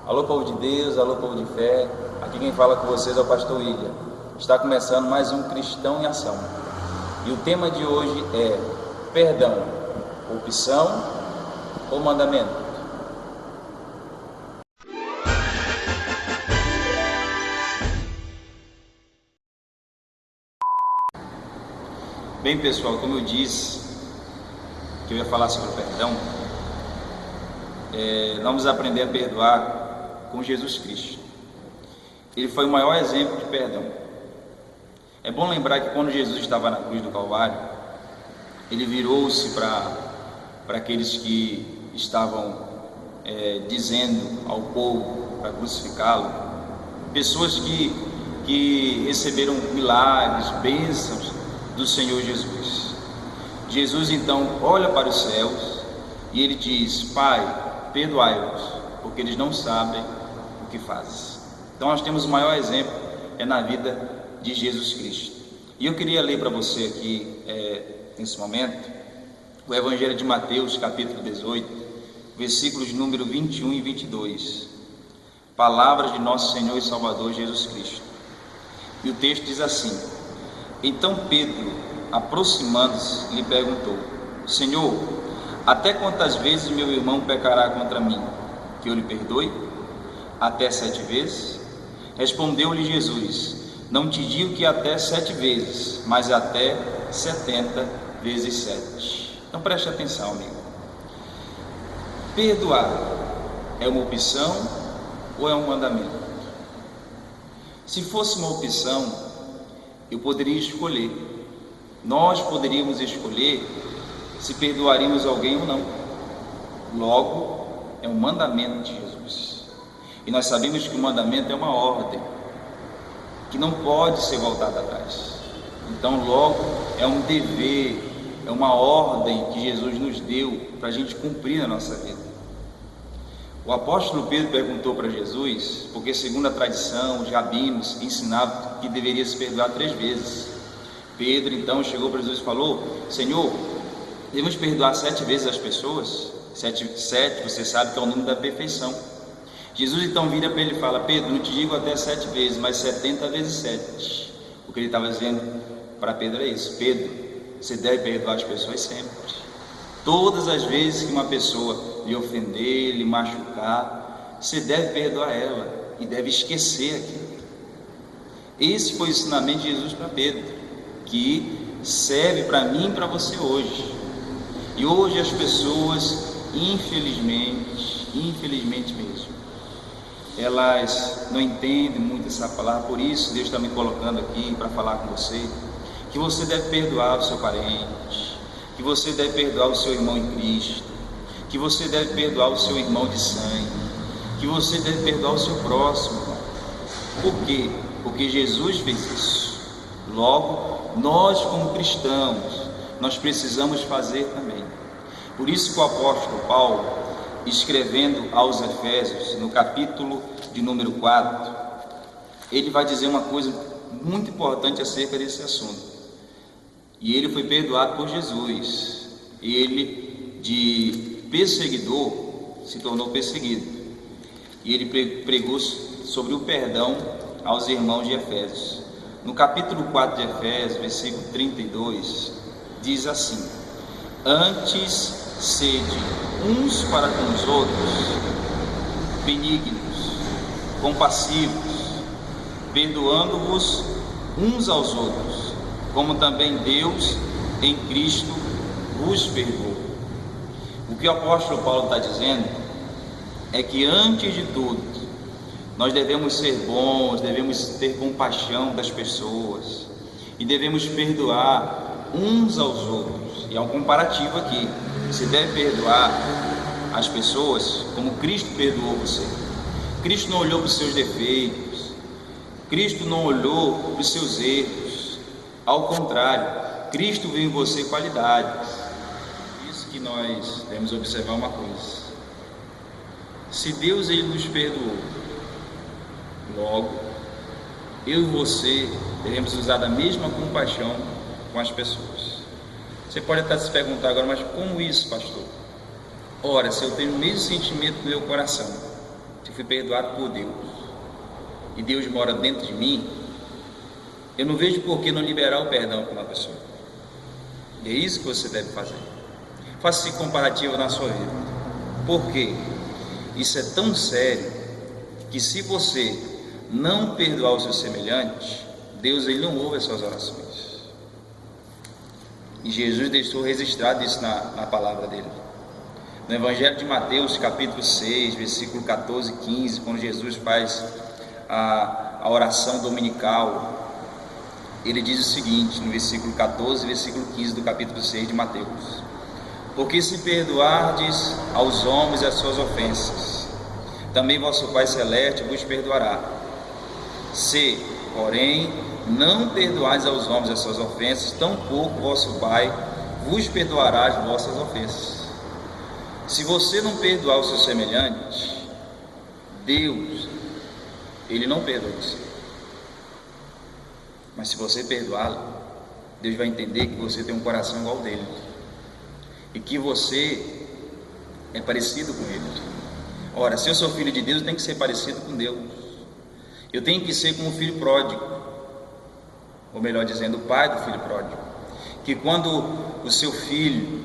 Alô, povo de Deus, alô, povo de fé. Aqui quem fala com vocês é o pastor William. Está começando mais um Cristão em Ação. E o tema de hoje é perdão, opção ou mandamento? Bem, pessoal, como eu disse que eu ia falar sobre o perdão, vamos aprender a perdoar com Jesus Cristo. Ele foi o maior exemplo de perdão. É bom lembrar que quando Jesus estava na cruz do Calvário, ele virou-se para aqueles que estavam dizendo ao povo para crucificá-lo, pessoas que receberam milagres, bênçãos do Senhor Jesus. Jesus então olha para os céus e ele diz: Pai, perdoai-os, porque eles não sabem o que fazem. Então nós temos o maior exemplo na vida de Jesus Cristo. E eu queria ler para você aqui, nesse momento, o Evangelho de Mateus, capítulo 18, versículos número 21 e 22. Palavras de nosso Senhor e Salvador Jesus Cristo. E o texto diz assim: Então Pedro, aproximando-se, lhe perguntou: Senhor, até quantas vezes meu irmão pecará contra mim, que eu lhe perdoe? Até 7 vezes? Respondeu-lhe Jesus: Não te digo que até 7 vezes, mas até 70 vezes 7. Então preste atenção, amigo. Perdoar é uma opção ou é um mandamento? Se fosse uma opção, eu poderia escolher. Nós poderíamos escolher se perdoaríamos alguém ou não. Logo, é um mandamento de Jesus. E nós sabemos que o mandamento é uma ordem que não pode ser voltada atrás. Então, logo, é um dever, é uma ordem que Jesus nos deu para a gente cumprir na nossa vida. O apóstolo Pedro perguntou para Jesus, porque segundo a tradição, os rabinos ensinavam que deveria se perdoar 3 vezes. Pedro então chegou para Jesus e falou: Senhor, devemos perdoar 7 vezes as pessoas? 7, você sabe que é o número da perfeição. Jesus então vira para ele e fala: Pedro, não te digo até 7 vezes, mas 70 vezes 7. O que ele estava dizendo para Pedro é isso: Pedro, você deve perdoar as pessoas sempre. Todas as vezes que uma pessoa lhe ofender, lhe machucar, você deve perdoar ela e deve esquecer aquilo. Esse foi o ensinamento de Jesus para Pedro, que serve para mim e para você hoje. E hoje as pessoas, infelizmente mesmo, elas não entendem muito essa palavra. Por isso Deus está me colocando aqui para falar com você, que você deve perdoar o seu parente, que você deve perdoar o seu irmão em Cristo, que você deve perdoar o seu irmão de sangue, que você deve perdoar o seu próximo. Por quê? Porque Jesus fez isso. Logo, nós como cristãos, nós precisamos fazer também. Por isso que o apóstolo Paulo, escrevendo aos Efésios, no capítulo de número 4, ele vai dizer uma coisa muito importante acerca desse assunto. E ele foi perdoado por Jesus. Ele, de perseguidor, se tornou perseguido. E ele pregou sobre o perdão aos irmãos de Efésios. No capítulo 4 de Efésios, versículo 32, diz assim: Antes sede uns para com os outros benignos, compassivos, perdoando-vos uns aos outros, como também Deus em Cristo vos perdoou. O que o apóstolo Paulo está dizendo é que antes de tudo, nós devemos ser bons, devemos ter compaixão das pessoas e devemos perdoar uns aos outros. E há um comparativo aqui: você deve perdoar as pessoas como Cristo perdoou você. Cristo não olhou para os seus defeitos, Cristo não olhou para os seus erros. Ao contrário, Cristo viu em você qualidades. Por isso que nós devemos observar uma coisa: se Deus ele nos perdoou, logo eu e você devemos usar a mesma compaixão com as pessoas. Você pode até se perguntar agora: mas como isso, pastor? Ora, se eu tenho o mesmo sentimento no meu coração se eu fui perdoado por Deus e Deus mora dentro de mim, eu não vejo por que não liberar o perdão para uma pessoa. E é isso que você deve fazer. Faça esse comparativo na sua vida. Por quê? Isso é tão sério que se você não perdoar o seu semelhante, Deus ele não ouve as suas orações. E Jesus deixou registrado isso na palavra dele. No Evangelho de Mateus, capítulo 6, versículo 14 e 15, quando Jesus faz a oração dominical, ele diz o seguinte, no versículo 14 e versículo 15 do capítulo 6 de Mateus: porque se perdoardes aos homens as suas ofensas, também vosso Pai Celeste vos perdoará. Se, porém, não perdoardes aos homens as suas ofensas, tampouco vosso Pai vos perdoará as vossas ofensas. Se você não perdoar o seu semelhante, Deus, ele não perdoa você. Mas se você perdoá-lo, Deus vai entender que você tem um coração igual ao dele e que você é parecido com ele. Ora, se eu sou filho de Deus, eu tenho que ser parecido com Deus. Eu tenho que ser como o filho pródigo, ou melhor dizendo, o pai do filho pródigo, que quando o seu filho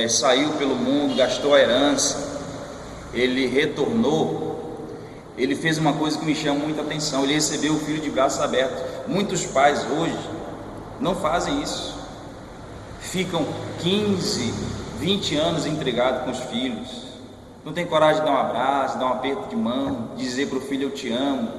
saiu pelo mundo, gastou a herança, ele retornou, ele fez uma coisa que me chama muita atenção: ele recebeu o filho de braços abertos. Muitos pais hoje não fazem isso, ficam 15, 20 anos entregados com os filhos, não tem coragem de dar um abraço, de dar um aperto de mão, dizer para o filho eu te amo,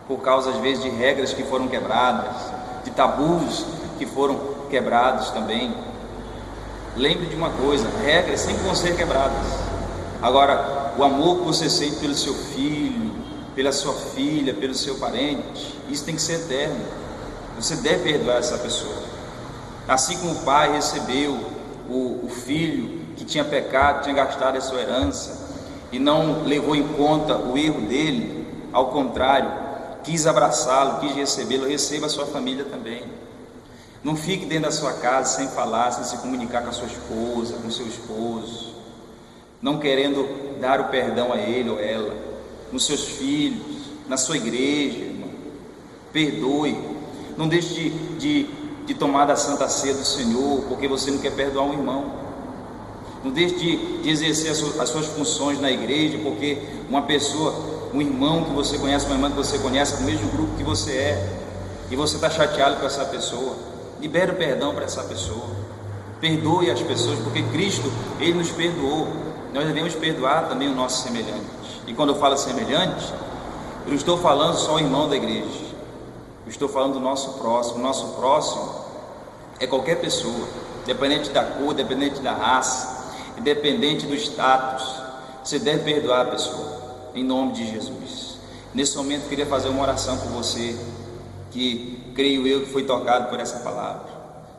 por causa às vezes de regras que foram quebradas, de tabus que foram quebrados também. Lembre de uma coisa: regras sempre vão ser quebradas. Agora, o amor que você sente pelo seu filho, pela sua filha, pelo seu parente, isso tem que ser eterno. Você deve perdoar essa pessoa. Assim como o pai recebeu o filho que tinha pecado, tinha gastado a sua herança e não levou em conta o erro dele, ao contrário, quis abraçá-lo, quis recebê-lo, receba a sua família também. Não fique dentro da sua casa sem falar, sem se comunicar com a sua esposa, com o seu esposo, não querendo dar o perdão a ele ou ela, nos seus filhos, na sua igreja, irmão. Perdoe. Não deixe de tomar da Santa Ceia do Senhor porque você não quer perdoar um irmão. Não deixe de exercer as suas funções na igreja porque uma pessoa, um irmão que você conhece, uma irmã que você conhece, do mesmo grupo que você é, e você está chateado com essa pessoa. Libere o perdão para essa pessoa. Perdoe as pessoas, porque Cristo, ele nos perdoou. Nós devemos perdoar também o nosso semelhante. E quando eu falo semelhante, eu não estou falando só o irmão da igreja, eu estou falando do nosso próximo. O nosso próximo é qualquer pessoa, independente da cor, independente da raça, independente do status. Você deve perdoar a pessoa, em nome de Jesus. Nesse momento eu queria fazer uma oração por você, que creio eu que foi tocado por essa palavra,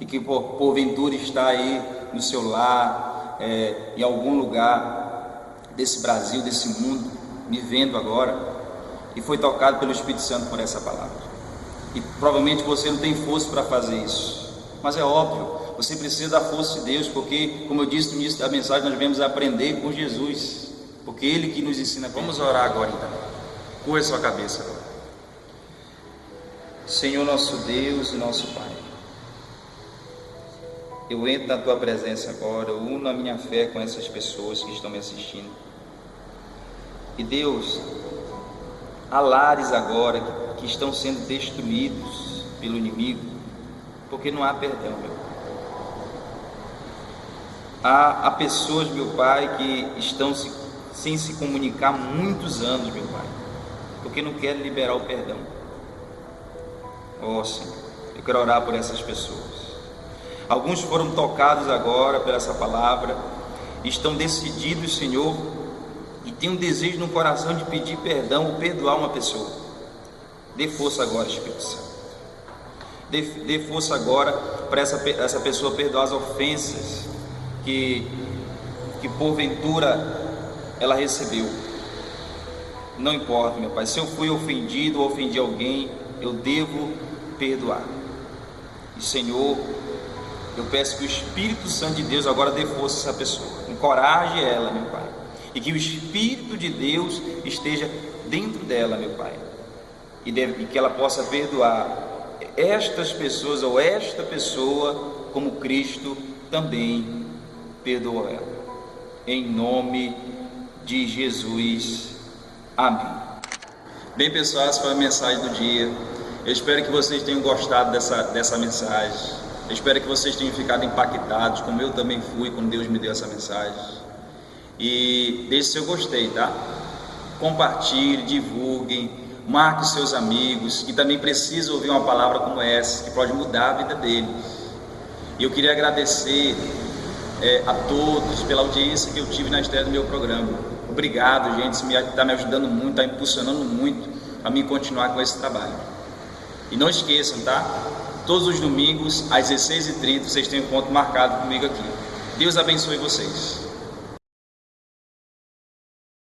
e que porventura está aí no seu lar, em algum lugar desse Brasil, desse mundo, me vendo agora, e foi tocado pelo Espírito Santo por essa palavra. E provavelmente você não tem força para fazer isso, mas é óbvio, você precisa da força de Deus, porque, como eu disse no início da mensagem, nós devemos aprender com Jesus, porque Ele que nos ensina. Vamos orar agora então. Curva a sua cabeça agora. Senhor nosso Deus e nosso Pai, eu entro na Tua presença agora, eu uno a minha fé com essas pessoas que estão me assistindo. E Deus, há lares agora que estão sendo destruídos pelo inimigo, porque não há perdão, meu Pai. Há pessoas, meu Pai, que estão sem se comunicar há muitos anos, meu Pai, porque não querem liberar o perdão. Ó Senhor, eu quero orar por essas pessoas. Alguns foram tocados agora por essa palavra, estão decididos, Senhor, e tem um desejo no coração de pedir perdão ou perdoar uma pessoa. Dê força agora, Espírito Santo. Dê força agora para essa pessoa perdoar as ofensas que porventura ela recebeu. Não importa, meu Pai, se eu fui ofendido ou ofendi alguém, eu devo perdoar. E Senhor, eu peço que o Espírito Santo de Deus agora dê força a essa pessoa, encoraje ela, meu Pai, e que o Espírito de Deus esteja dentro dela, meu Pai, e que ela possa perdoar estas pessoas ou esta pessoa como Cristo também perdoou ela. Em nome de Jesus. Amém. Bem, pessoal, essa foi a mensagem do dia. Eu espero que vocês tenham gostado dessa mensagem. Eu espero que vocês tenham ficado impactados, como eu também fui quando Deus me deu essa mensagem. E deixe seu gostei, tá? Compartilhe, divulguem, marque seus amigos que também precisam ouvir uma palavra como essa, que pode mudar a vida deles. E eu queria agradecer a todos pela audiência que eu tive na estreia do meu programa. Obrigado, gente, isso está me ajudando muito, está impulsionando muito a mim continuar com esse trabalho. E não esqueçam, tá? Todos os domingos às 16h30 vocês têm um ponto marcado comigo aqui. Deus abençoe vocês.